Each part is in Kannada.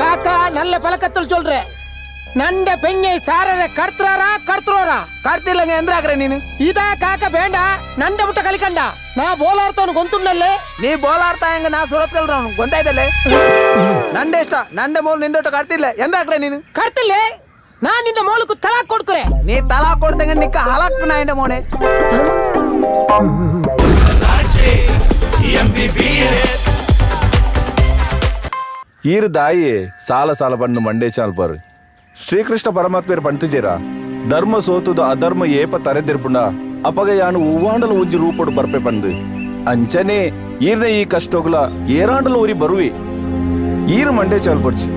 காக்கா நல்ல பழக்கத்தில் சொல்றேன் நண்ட பெண்ணை சாரரை கடுத்துறாரா ಕರ್ತಿಲ್ಲಂಗೆ ಎಂದ್ರಾಗ್ರೆ ನೀನು இதா காக்க வேண்டா நண்ட முட்டை கலிக்கண்டா நான் போலார்த்தவನು ಗೊಂತುಣ್ಣಲ್ಲೇ ನೀ ಬೋಲಾರ್ತಾ ಹೆಂಗ ನಾ ಸುರತ್ಕಲ್ರವನು ಗೊಂತಾಯ್ತಲ್ಲೇ ನಂಡೆ ಇಷ್ಟ ನಂಡೆ ಮೂಲ ನಿಂದೊಟ್ಟು ಕರ್ತಿಲ್ಲ ಎಂದಾಗ್ರೆ ನೀನು ಕರ್ತಿಲ್ಲೇ நான் இந்த மோளுக்கு தலாக் கொடுக்கிறேன் ನೀ ತಲಾ ಕೊಡ್ತಂಗ ನಿಕ್ಕ ಹಲಕ್ ನಾ ಇಂಡ ಮೋನೆ ಈರ್ ದಾಯಿ ಸಾಲ ಸಾಲ ಪಂಡು ಮಂಡೇ ಚಾಲ್ ಪರ್ ಶ್ರೀಕೃಷ್ಣ ಪರಮಾತ್ಮರ ಪಂತಜೇರ ಧರ್ಮ ಸೋತುದು ಅಧರ್ಮ ಏಪ ತರೆದಿರ್ಪುಂಡ ಅಪಗ ಯಾನು ಹೂವಾಂಡಲ ಒಂಜಿ ರೂಪಡು ಬರ್ಪೆ ಪಂದು ಅಂಚನೆ ಈರ್ನ ಈ ಕಷ್ಟೋಗ್ಲ ಏರಾಂಡಲ ಊರಿ ಬರುವಿ ಈರ್ ಮಂಡೇ ಚಾಲ್ ಪಡ್ಚಿ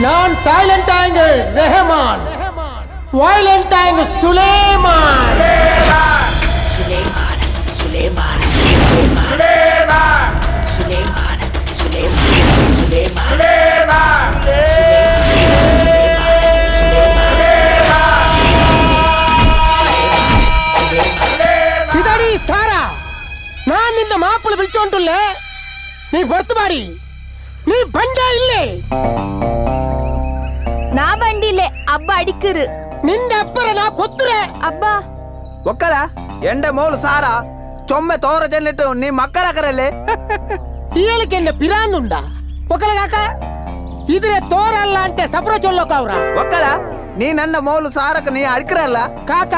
நான் சைலண்ட் ஆயிங்க ரெஹமான் வயலண்ட் ஆயிங்க சுலைமான் இதடி சாரா நான் இந்த மாப்பிள்ளை விழிச்சோண்டுள்ள நீ பொறுத்து பாடி நீ பண்டா இல்லை ನಾ ಬಂಡಿಲೆ ಅಬ್ಬ ಅಡಿಕರು ನಿಂದ ಅಪ್ಪರ ನಾ ಕೊತ್ತುರೆ ಅಬ್ಬ ಒಕ್ಕಲ ಎಂಡೆ ಮೂಲ ಸಾರ ಚೊಮ್ಮೆ ತೋರ ಜನ್ನಿಟ್ಟು ನೀ ಮಕ್ಕಳಾಕರಲ್ಲೇ ఈయలకి ఎన్న పిరాందుండా ఒకలాక ఇదిరే తోరల్ల అంటే సబ్ర చొల్లకావురా ಒಕ್ಕಲ ನೀ ನನ್ನ ಮೂಲ ಸಾರಕ ನೀ ಅಡ್ಕರಲ್ಲ కాక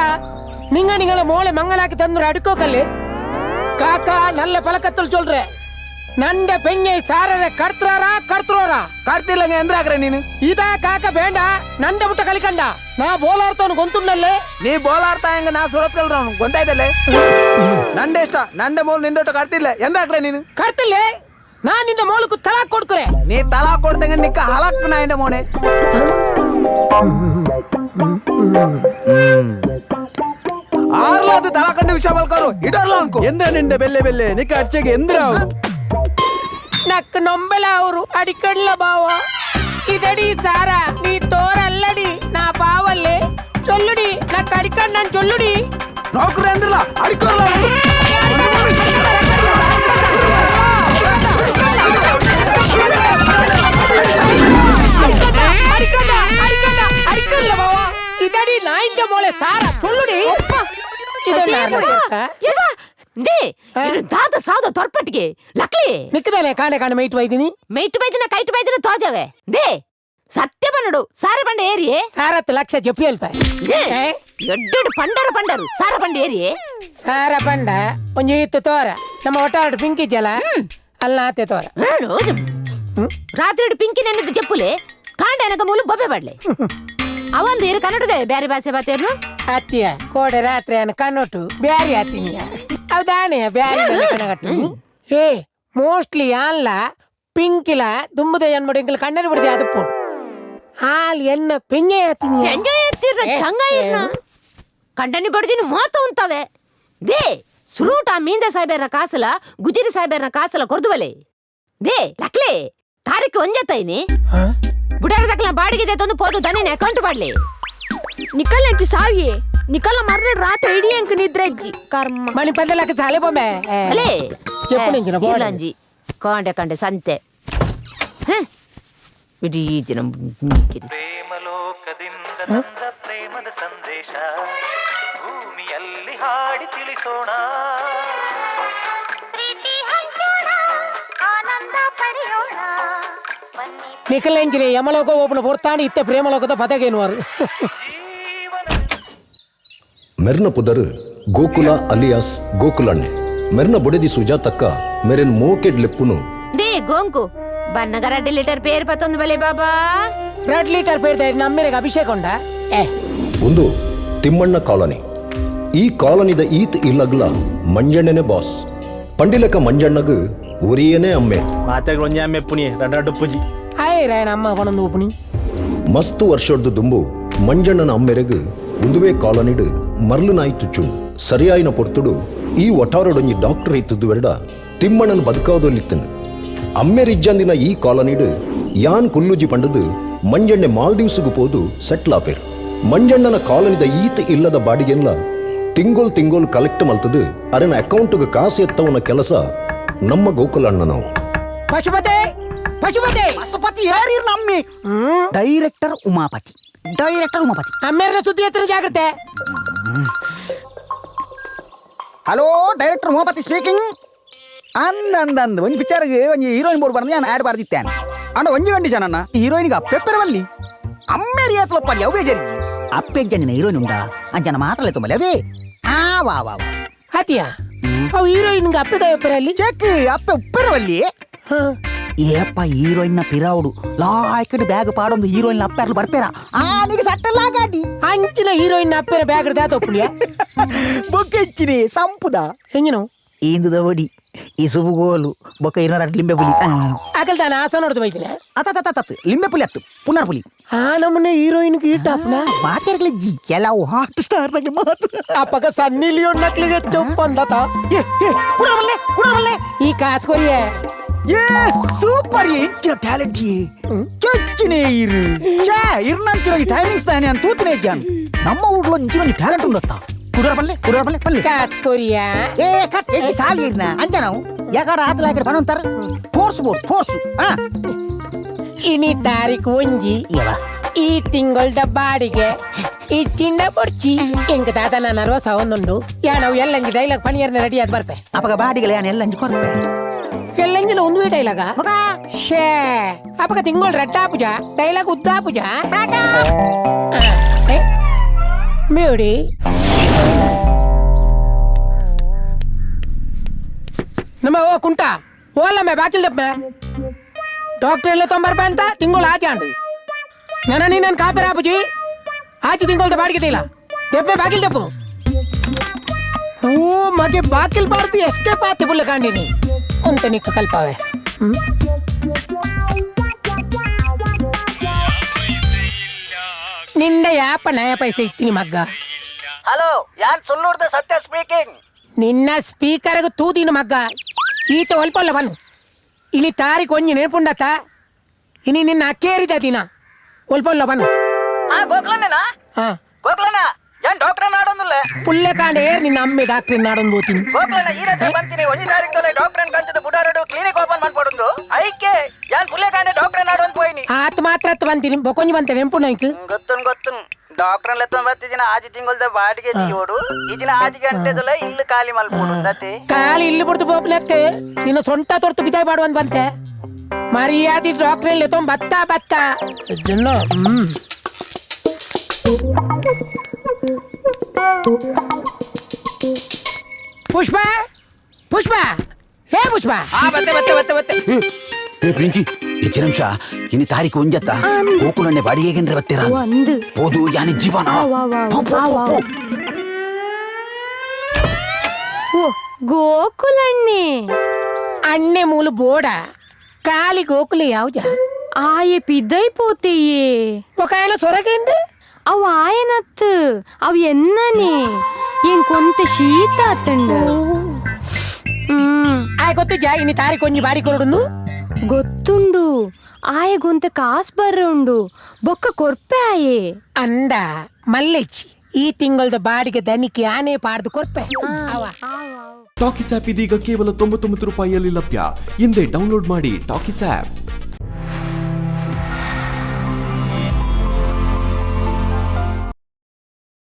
నింగ మోళ మంగళాకి తందురు అడుకోకల్లి కాక నల్ల పలకత్తులు చొల్రే நண்ட பெண்ணை சாரரை கடுத்துறாரா ಕರ್ತಿಲ್ಲಂಗೆ ಎಂದ್ರಾಗ್ರೆ ನೀನು இதா காக்க வேண்டா நண்ட முட்டை கலிக்கண்டா நான் போலார்த்தவನು ಗೊಂತುಣ್ಣಲ್ಲೇ ನೀ ಬೋಲಾರ್ತಾ ಹೆಂಗ ನಾ ಸುರತ್ಕಲ್ರವನು ಗೊಂತಾಯ್ತಲ್ಲೇ ನಂಡೆ ಇಷ್ಟ ನಂಡೆ ಮೂಲ ನಿಂದೊಟ್ಟು ಕರ್ತಿಲ್ಲ ಎಂದಾಗ್ರೆ ನೀನು கருத்தில்லே நான் இந்த மோளுக்கு தலாக் கொடுக்கிறேன் ನೀ ತಲಾ ಕೊಡ್ತಂಗ ನಿಕ್ಕ ಹಲಕ್ ನಾ ಇಂಡ ಮೋನೆ ಆರ್ಲಾದ ತಲಾ ಕಂಡ ವಿಷಯ ಬಲ್ಕರು ಇಡರ್ಲ ಅನ್ಕೋ ಎಂದ ನಿಂಡೆ ಬೆಲ್ಲೆ ಬೆಲ್ಲೆ ನಿಕ್ಕ ಅಚ್ಚೆಗೆ ಎಂದ್ರಾವು నాకు నొంబెల ಅವರು అడికడ్ల బావా ఇదడి సారా నీ తోరల్లడి నా బావల్లే చొల్లుడి నాకు అడికడ్నని చొల్లుడి ನೌಕರಿ ಅಂದ್ರಲ್ಲ ಅಡಿಕೋರ್ಲ అడికడ్ల బావా ఇదడి నా ఇంట మోలే సారా చొల్లుడి ದೇ ದಾದ ಸಾದ ತೊರ್ಪಟ್ಟಿಗೆ ಲಕ್ಲಿ ನಿಕ್ಕದಲೆ ಕಾಣೆ ಕಾಣೆ ಮೈಟ್ ವೈದಿನಿ ಮೇಯ್ಟು ಬೈದಿನ ಕೈಟು ಬೈದಿನ ತೋಜವೆ ದೇ ಸತ್ಯ ಬನ್ನಡು ಸಾರ ಬಂಡ ಏರಿಯೇ ಸಾರತ್ತು ಲಕ್ಷ ಜಪ್ಪಿ ಅಲ್ಪ ಎಡ್ಡೆಡು ಪಂಡರು ಸಾರ ಬಂಡ ಏರಿಯೇ ಸಾರ ಬಂಡ ಒಂಜಿ ಇತ್ತು ತೋರ ನಮ್ಮ ಒಟ್ಟಾಡು ಪಿಂಕಿ ಜಲ ಅಲ್ಲ ಆತೆ ತೋರ ರಾತ್ರಿ ಪಿಂಕಿ ನೆನ್ನದು ಜಪ್ಪುಲೆ ಕಾಂಡ ಎನಗ ಮೂಲು ಬೊಬ್ಬೆ ಬಡ್ಲೆ ಅವಂದು ಇರು ಕನ್ನಡದೆ ಬ್ಯಾರಿ ಭಾಷೆ ಬಾತೇರ್ನು ಅತ್ತಿಯ ಕೋಡೆ ರಾತ್ರಿ ಅನ್ನ ಕನ್ನೊಟ್ಟು ಬ್ಯಾರಿ ಆತಿನಿಯ ಅವದಾನೆ ಬ್ಯಾರಿ ಕನಗಟ್ಟು ಏ ಮೋಸ್ಟ್ಲಿ ಅಲ್ಲ ಪಿಂಕಿಲ ದುಂಬುದ ಜನ್ಮಡಿಂಕಲ್ ಕಣ್ಣರು ಬಿಡದೆ ಅದು ಪೋಡು ಹಾಲ್ ಎನ್ನ ಪೆಂಜೆ ಆತಿನಿಯ ಎಂಜಾಯ್ ಎತ್ತಿರ ಚಂಗ ಇರ್ನ ಕಂಡನಿ ಬಡ್ದಿನ ಮಾತ ಉಂತವೆ ದೇ ಸುರೂಟ ಮೀಂದ ಸಾಯ್ಬೇರ ಕಾಸಲ ಗುಜಿರಿ ಸಾಯ್ಬೇರ ಕಾಸಲ ಕೊರ್ದುವಲೆ ದೇ ಲಕ್ಲೆ ತಾರೀಕು ಒಂಜತ್ತೈನಿ ಬುಡಾರದಕ್ಲ ಬಾಡಿಗೆ ತಂದು ಪೋದು ದನಿನ ಅಕೌಂಟ್ ಮಾಡ್ಲಿ ನಿಕಲ್ ಎಂಚು ಸಾವಿಯೇ ನಿಕಲ್ಲ ಮರ್ರೆ ರಾತ್ರಿ ಇಡೀ ಅಂಕ ನಿದ್ರಜ್ಜಿ ಕರ್ಮ ಮಣಿ ಪಂದಲಕ್ಕೆ ಸಾಲೆ ಬೊಮ್ಮೆ ಅಲೇ చెప్పు నించిన ಇಲ್ಲಂಜಿ ಕಂಡೆ ಸಂತೆ ಇಡೀ ದಿನ ಪ್ರೇಮಲೋಕದಿಂದ ತಂದ ಪ್ರೇಮದ ಸಂದೇಶ ಭೂಮಿಯಲ್ಲಿ ಹಾಡಿ ತಿಳಿಸೋಣ ಆನಂದ ಪಡೆಯೋಣ ನಿಕಲೆಂಜಿರೆ ಯಮಲೋಕ ಓಪನ ಪೊರ್ತಾಂಡಿ ಇತ್ತೆ ಪ್ರೇಮಲೋಕದ ಪದಗೇನುವರು ಮೆರ್ನ ಪುದರ್ ಗೋಕುಲ ಅಲಿಯಾಸ್ ಗೋಕುಲಣ್ಣೆ ಮೆರ್ನ ಬೊಡೆದಿ ಸುಜಾತಕ್ಕ ಮೆರೆನ್ ಮೋಕೆಡ್ ಲೆಪ್ಪುನು ದೇ ಗೋಂಕು ಬನ್ನಗ 2 ಲೀಟರ್ ಪೇರ್ 11 ಬಲೆ ಬಾಬಾ 2 ಲೀಟರ್ ಪೇರ್ ನಮ್ಮೆರೆಗೆ ಅಭಿಷೇಕ ಉಂಡ ಒಂದು ತಿಮ್ಮಣ್ಣ ಕಾಲನಿ. ಈ ಕಾಲನಿದ ಈತ್ ಇಲ್ಲಗ್ಲ ಮಂಜಣ್ಣನೇ ಬಾಸ್. ಪಂಡಿಲಕ ಮಂಜಣ್ಣಗ ಉರಿಯನೇ ಅಮ್ಮೆ. ಮಾತೆಗಳು ಒಂಜೆ ಅಮ್ಮೆ ಪುನಿ ರಡ್ಡು ಪೂಜಿ ಆಯ್ ರಾಯಣ ಅಮ್ಮ ಕೊನೊಂದು ಉಪುಣಿ ಮಸ್ತ್ ವರ್ಷದ ದುಂಬು ಮಂಜಣ್ಣನ ಅಮ್ಮೆರೆಗ್ ಉಂದುವೆ ಕಾಲನಿಡು ಮರ್ಲು ನಾಯಿ ತುಚ್ಚುಂಡು. ಸರಿಯಾಯಿನ ಪೊರ್ತುಡು ಈ ಒಟಾರೊಡೊಂಜಿ ಡಾಕ್ಟರ್ ಇತ್ತದ್ದು ಎರಡ ತಿಮ್ಮಣ್ಣನ ಬದುಕಾವದೊಲ್ಲಿತ್ತನು. ಅಮ್ಮೆರಿಜ್ಜಂದಿನ ಈ ಕಾಲನಿಡು ಯಾನ್ ಕುಲ್ಲುಜಿ ಪಂಡದು ಮಂಜಣ್ಣೆ ಮಾಲ್ದೀವ್ಸ್ಗು ಪೋದು ಸೆಟ್ಲ್ ಆಪೇರು. ಮಂಜಣ್ಣನ ಕಾಲನಿದ ಈತ ಇಲ್ಲದ ಬಾಡಿಗೆಲ್ಲ ತಿಂಗೋಲ್ ಕಲೆಕ್ಟ್ ಮಲ್ತದು ಅರೆನ ಅಕೌಂಟ್ಗೆ ಕಾಸು ಎತ್ತವನ ಕೆಲಸ ನಮ್ಮ ಗೋಕುಲಣ್ಣ ನಾವು. ಪಶುಪತಿ ಪಶುಪತಿ ಪಶುಪತಿ ಯಾರೀರ್ ನಮ್ಮಿ ಡೈರೆಕ್ಟರ್ ಉಮಾಪತಿ ಅಮ್ಮೇರನ ಸುದ್ದಿ ಎತ್ತರ ಜಾಗ್ರತೆ. Hello director Umapathi speaking. ಅಂದ್ ಒಂಜಿ ಪಿಕ್ಚರ್ಗೆ ಒಂಜಿ ಹೀರೋಯಿನ್ ಬೋರ್ಡ್ ಬಂದು ನಾನು ಆಡ್ ಬಾರ್ದಿತ್ತೇನೆ ಅಂಡ ಒಂಜಿ ಕಂಡೀಷನ್ ಅನ್ನ ಹೀರೋಯಿನ್ಗೆ ಅಪ್ಪೆಪ್ಪರವಲ್ಲಿ ಅಮ್ಮೇರಿ ಏತ್ಲೊಪ್ಪಲ್ಲಿ ಅವೇ ಜರಿಜಿ ಅಪ್ಪೆಜ್ಜಂಜಿನ ಹೀರೋಯಿನ್ ಉಂಡಾ ಅಂಜನ ಮಾತ್ರ ತುಂಬಲಿ ಅವೇ ಆ ವಾ ವಾ ವಾ ಆತಿಯ ಅವು ಹೀರೋಯಿನ್ಗೆ ಅಪ್ಪದ ಅಲ್ಲಿ ಚೆಕ್ ಅಪ್ಪೆ ಉಪ್ಪರವಲ್ಲಿ ಏಪ್ಪ ಹೀರೋಯಿನ್ ಪಿರಾವುಡು ಲಾಯ್ಕಡ್ ಬ್ಯಾಗ್ ಪಾಡೊಂದು ಹೀರೋಯಿನ್ ಅಪ್ಪೆರ್ಲು ಬರ್ಪೇರ ಆನಿಗೆ ಸಟ್ಟಲ್ಲ ಗಾಡಿ ಅಂಚಿನ ಹೀರೋಯಿನ್ ಅಪ್ಪೆರ ಬ್ಯಾಗ್ ದಾತ ಒಪ್ಪುಲಿಯ ಬೊಕ್ಕೆಚ್ಚಿನಿ ಸಂಪುದ ಹೆಂಗಿನ ಇಂದುದ ಒಡಿ ಈ ಸುಬುಗೋಲು ಬೊಕ್ಕ ಇರೋರ ಲಿಂಬೆ ಪುಲಿ ಆಗಲ್ ತಾನ ಆಸ ನೋಡ್ದು ಬೈತಿನ ಅತ್ತ ಲಿಂಬೆ ಪುಲಿ ಅತ್ತು ಪುನರ್ ಪುಲಿ ಆ ನಮ್ಮನೆ ಹೀರೋಯಿನ್ಗೆ ಈಟ ಅಪ್ಪನ ಮಾತಾಡ್ಲಿ ಕೆಲವು ಹಾಟ್ ಸ್ಟಾರ್ ಬಗ್ಗೆ ಮಾತು ಅಪ್ಪಗ ಸನ್ನಿ ಲಿಯೋನ್ ನಕ್ಲಿಗೆ ಚೊಪ್ಪ ಅಂದತ ಕುಡಬಲ್ಲೆ ಈ ಕಾಸ್ಕೊರಿಯೇ ಏ ಸೂಪರ್ ಇಂಚಿನ ಟ್ಯಾಲೆಂಟ್ ಚೊಚ್ಚಿನೇ ಇರು ಛೇ ಇರ್ನಂಚಿನ ಈ ಟೈಮಿಂಗ್ಸ್ ತಾನೆ ಅಂತ ತೂತಿನೇ ಜಾನ್ ನಮ್ಮ ಊರ್లో ಇಂಚಿನ ಟ್ಯಾಲೆಂಟ್ ఉండొత్త ಕುಡಬಲ್ಲೆ ಪಲ್ಲೆ ಕಾಸ್ಕೊರಿಯಾ ಏ ಕಟ್ ಎಜ್ಜಿ ಸಾಲಿ ಇರ್ನ ಅಂಜ ನಾವು ಯಾಕಡ ಆತಲಾಕಡೆ ಪಣಂತಾರ ಫೋರ್ಸ್ ಆ ಇನಿ ತಾರೀಕು ಒಂಜಿ ಈ ತಿಂಗಳದ ಬಾಡಿಗೆ ಈ ಚಿಂಡ ಬೊಡ್ಚಿ ಎಂಗ ದಾದ ನಾನು 60 ಉಂಡು ಯಾ ನಾವು ಎಲ್ಲಂಜಿ ಡೈಲಾಗ್ ಪಣಿಯರ್ನ ರೆಡಿ ಆದ್ ಬರ್ಪೆ ಅಪಗ ಬಾಡಿಗೆ ಯಾನ್ ಎಲ್ಲಂಜಿ ಕೊರ್ಪೆ ಎಲ್ಲಂಜಿನ ಒಂದುವೇ ಡೈಲಾಗ ಶೇ ಅಪಗ ತಿಂಗಳು ರಟ್ಟ ಪೂಜ ಡೈಲಾಗ್ ಉದ್ದ ಪೂಜ ಮೇಡಿ ನಮ್ಮ ಓ ಕುಂಟ ಓಲಮ್ಮೆ ಬಾಕಿಲ್ ದಪ್ಪೆ ಡಾಕ್ಟರ್ ಎಲ್ಲ 90 ರೂಪಾಯಿ ಅಂತ ತಿಂಗಳು ಆಚೆ ಅಂಡು ನೀನು ಕಾಪಿ ರಾಪುಜಿ ಆಚೆ ತಿಂಗಳದ ಬಾಡಿಗೆ ಇಲ್ಲ ದೆಪ್ಪೆ ಬಾಕಿಲ್ ದಪ್ಪು ಓ ಮಗೆ ಬಾಕಿಲ್ ಬಾರ್ದು ಎಷ್ಟೇ ಪಾತಿ ಬುಲ್ಲ ಕಾಂಡಿನಿ ಅಂತ ನಿಕ್ಕ ಕಲ್ಪಾವೆ ನಿಂದ ಯಾಪ ನಯ ಪೈಸೆ ಇತ್ತೀನಿ ಮಗ್ಗ ಹಲೋ ಯಾನ್ ಸುಳ್ಳೂರ್ದ ಸತ್ಯ ಸ್ಪೀಕಿಂಗ್ ನಿನ್ನ ಸ್ಪೀಕರ್ಗೆ ತೂದಿನ ಮಗ್ಗ ಈತ ಒಲ್ಪಲ್ಲ ಬನ್ನು ಇನಿ ತಾರೀಕು ಒಂಜಿ ನೆನಪುಂಡತ ಇನಿ ನಿನ್ನ ಅಕ್ಕೇರಿದ ದಿನ ಒಲ್ಪಲ್ಲ ಬನ್ನು ಗೋಕುಲಣ್ಣನಾ ಹಾ ಗೋಕುಲಣ್ಣ ಯಾನ್ ಡಾಕ್ಟರ್ ನಾಡೊಂದುಲ್ಲೆ ಪುಲ್ಲೆ ಕಾಂಡೆ ನಿನ್ನ ಅಮ್ಮೆ ಡಾಕ್ಟ್ರಿ ನಾಡೊಂದು ಬೋತೀನಿ ಗೋಕುಲಣ್ಣ ಈ ರಜೆ ಬಂತೀನಿ ಒಂಜಿ ತಾರೀಖದಲ್ಲಿ ಡಾಕ್ಟರ್ ಕಂಚದ ಬುಡಾರಡು ಕ್ಲಿನಿಕ್ ಓಪನ್ ಮಾಡ್ಕೊಡುಂದು ಐಕೆ ಯಾನ್ ಪುಲ್ಲೆ ಕಾಂಡೆ ಡಾಕ್ಟರ್ ನಾಡೊಂದು ಪೋಯಿನಿ ಆತ್ ಮಾತ್ರ ಅತ್ ಬಂತೀನಿ ಬೊಕೊಂಜಿ ಬಂತೆ ನೆನಪು ನೈಕ್ ಗೊತ್ತು ಡಾಕ್ಟರ್ ಲೆತ್ತ ಬರ್ತಿದಿನ ಆಜಿ ತಿಂಗಳದ ಬಾಡಿಗೆ ದಿಯೋಡು ಇದಿನ ಆಜಿ ಗಂಟೆದಲ್ಲ ಇಲ್ಲು ಖಾಲಿ ಮಲ್ಪೋಡುಂದತೆ ಕಾಲಿ ಇಲ್ಲಿ ಬಿಡ್ತು ಬೋಪ್ಲತ್ತೆ ನಿನ್ನ ಸೊಂಟ ತೊರ್ತು ಬಿದಾಯ್ ಮಾಡುವಂತ ಬಂತೆ ಮರ್ಯಾದಿ ಡಾಕ್ಟರ್ ಎಲ್ಲ ಬತ್ತ ಇದನ್ನ ಪುಷ್ಪ ಹೇ ಪುಷ್ಪ ಬತ್ತೆ ಏ ಪ್ರಿಂಕಿ ಹೆಚ್ಚಿನ ನಿಮಿಷ ಇನ್ನು ತಾರೀಕು ಒಂಜತ್ತ ಗೋಕುಲಣ್ಣೆ ಬಾಡಿಗೆ ಬತ್ತೀರ ಹೋದು ಯಾನಿ ಜೀವನ ಗೋಕುಲಣ್ಣೆ ಅಣ್ಣೆ ಮೂಲು ಬೋಡ కాలి గోకులు యావుజా ఆయ పిద్దైపోతేయే ఒక ఆయన సొరగండి అవు ఆయనత్తు అవి ఎన్నని ఇంకొంత ಶೀತ ಆತಂಡು ಆಯ ಗೊತ್ತಿದ್ಯಾ ಇನ್ನು ತಾರೀಕು ಒಂಜಿ ಬಾಡಿ ಕೊರಡುಂದು ಗೊತ್ತುಂಡು ಆಯ ಗೊಂತ ಕಾಸು ಬರ್ರುಂಡು ಬೊಕ್ಕ ಕೊರ್ಪೆ ಆಯೆ ಅಂದ ಮಲ್ಲಿಚ್ಚಿ ಈ ತಿಂಗಳದ ಬಾಡಿಗೆ ದನಿಕೆ ಆನೆ ಪಾಡ್ದು ಕೊರ್ಪೆ ಅವ ಟಾಕಿಸ್ ಆಪ್ ಇದೀಗ ಕೇವಲ 99 ರೂಪಾಯಿಯಲ್ಲಿ ಲಭ್ಯ. ಹಿಂದೆ ಡೌನ್ಲೋಡ್ ಮಾಡಿ ಟಾಕಿಸ್ ಆಪ್.